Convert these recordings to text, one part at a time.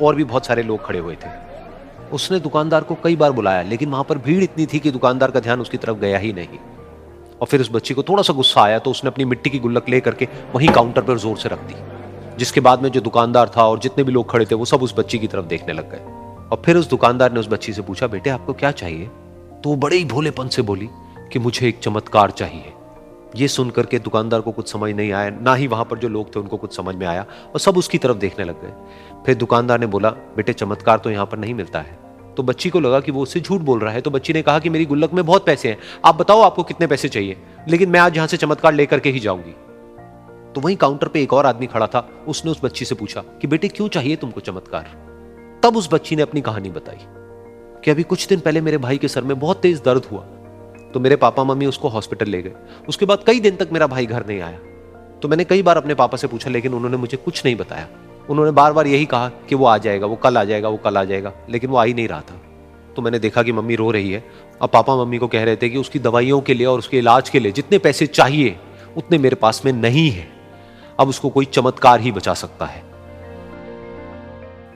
और भी बहुत सारे लोग खड़े हुए थे। उसने दुकानदार को कई बार बुलाया, लेकिन वहां पर भीड़ इतनी थी कि दुकानदार का ध्यान उसकी तरफ गया ही नहीं। और फिर उस बच्ची को थोड़ा सा गुस्सा आया तो उसने अपनी मिट्टी की गुल्लक ले करके वहीं काउंटर पर जोर से रख दी, जिसके बाद में जो दुकानदार था और जितने भी लोग खड़े थे वो सब उस बच्ची की तरफ देखने लग गए। और फिर उस दुकानदार ने उस बच्ची से पूछा, बेटे आपको क्या चाहिए? तो वो बड़े ही भोलेपन से बोली कि मुझे एक चमत्कार चाहिए। ये सुनकर के दुकानदार को कुछ समझ नहीं आया, ना ही वहां पर जो लोग थे उनको कुछ समझ में आया, और सब उसकी तरफ देखने लग गए। फिर दुकानदार ने बोला, बेटे चमत्कार तो यहां पर नहीं मिलता है। तो बच्ची को लगा कि वो उससे झूठ बोल रहा है, तो बच्ची ने कहा कि मेरी गुल्लक में बहुत पैसे हैं, आप बताओ आपको कितने पैसे चाहिए, लेकिन मैं आज यहां से चमत्कार लेकर के ही जाऊंगी। तो वहीं काउंटर पे एक और आदमी खड़ा था, उसने उस बच्ची से पूछा कि बेटे क्यों चाहिए तुमको चमत्कार? तब उस बच्ची ने अपनी कहानी बताई कि अभी कुछ दिन पहले मेरे भाई के सर में बहुत तेज दर्द हुआ, तो मेरे पापा मम्मी उसको हॉस्पिटल ले गए। उसके बाद कई दिन तक मेरा भाई घर नहीं आया। तो मैंने कई बार अपने पापा से पूछा, लेकिन उन्होंने मुझे कुछ नहीं बताया। उन्होंने बार बार यही कहा कि वो आ जाएगा, वो कल आ जाएगा, वो कल आ जाएगा, लेकिन वो आ ही नहीं रहा था। तो मैंने देखा कि मम्मी रो रही है, और पापा मम्मी को कह रहे थे कि उसकी दवाइयों के लिए और उसके इलाज के लिए जितने पैसे चाहिए उतने मेरे पास में नहीं है, अब उसको कोई चमत्कार ही बचा सकता है।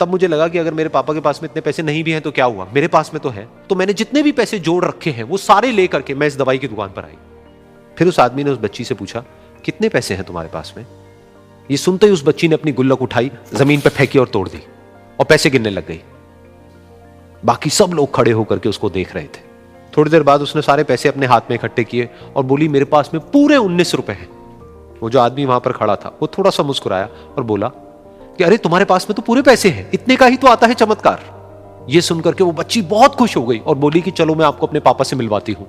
तब मुझे लगा कि अगर मेरे पापा के पास में इतने पैसे नहीं भी हैं तो क्या हुआ, मेरे पास में तो है। तो मैंने जितने भी पैसे जोड़ रखे हैं वो सारे लेकर के मैं इस दवाई की दुकान पर आई। फिर उस आदमी ने उस बच्ची से पूछा, कितने पैसे हैं तुम्हारे पास में? ये सुनते ही उस बच्ची ने अपनी गुल्लक उठाई, जमीन पर फेंकी और तोड़ दी, और पैसे गिनने लग गई। बाकी सब लोग खड़े होकर के उसको देख रहे थे। थोड़ी देर बाद उसने सारे पैसे अपने हाथ में इकट्ठे किए और बोली, मेरे पास में पूरे 19 रुपए हैं। वो जो आदमी वहां पर खड़ा था वो थोड़ा सा मुस्कुराया और बोला कि अरे तुम्हारे पास में तो पूरे पैसे हैं, इतने का ही तो आता है चमत्कार। ये सुनकर के वो बच्ची बहुत खुश हो गई और बोली कि चलो मैं आपको अपने पापा से मिलवाती हूं।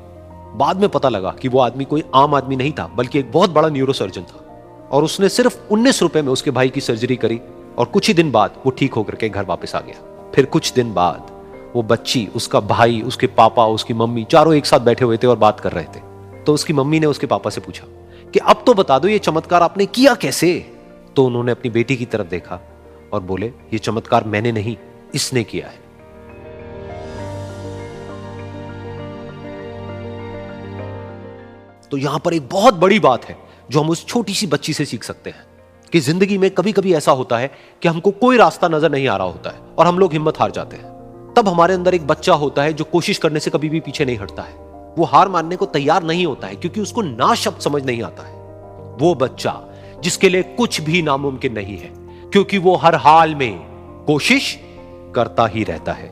बाद में पता लगा कि वो आदमी कोई आम आदमी नहीं था, बल्कि एक बहुत बड़ा न्यूरोसर्जन था, और उसने सिर्फ 19 रुपए में उसके भाई की सर्जरी करी, और कुछ ही दिन बाद वो ठीक होकर के घर वापस आ गया। फिर कुछ दिन बाद वो बच्ची, उसका भाई, उसके पापा, उसकी मम्मी चारों एक साथ बैठे हुए थे और बात कर रहे थे। तो उसकी मम्मी ने उसके पापा से पूछा कि अब तो बता दो ये चमत्कार आपने किया कैसे? तो उन्होंने अपनी बेटी की तरफ देखा और बोले, ये चमत्कार मैंने नहीं, इसने किया है। तो यहां पर एक बहुत बड़ी बात है जो हम उस छोटी सी बच्ची से सीख सकते हैं कि जिंदगी में कभी कभी ऐसा होता है कि हमको कोई रास्ता नजर नहीं आ रहा होता है और हम लोग हिम्मत हार जाते हैं। तब हमारे अंदर एक बच्चा होता है जो कोशिश करने से कभी भी पीछे नहीं हटता है। वो हार मानने को तैयार नहीं होता है क्योंकि उसको ना शब्द समझ नहीं आता है। वो बच्चा जिसके लिए कुछ भी नामुमकिन नहीं है, क्योंकि वो हर हाल में कोशिश करता ही रहता है।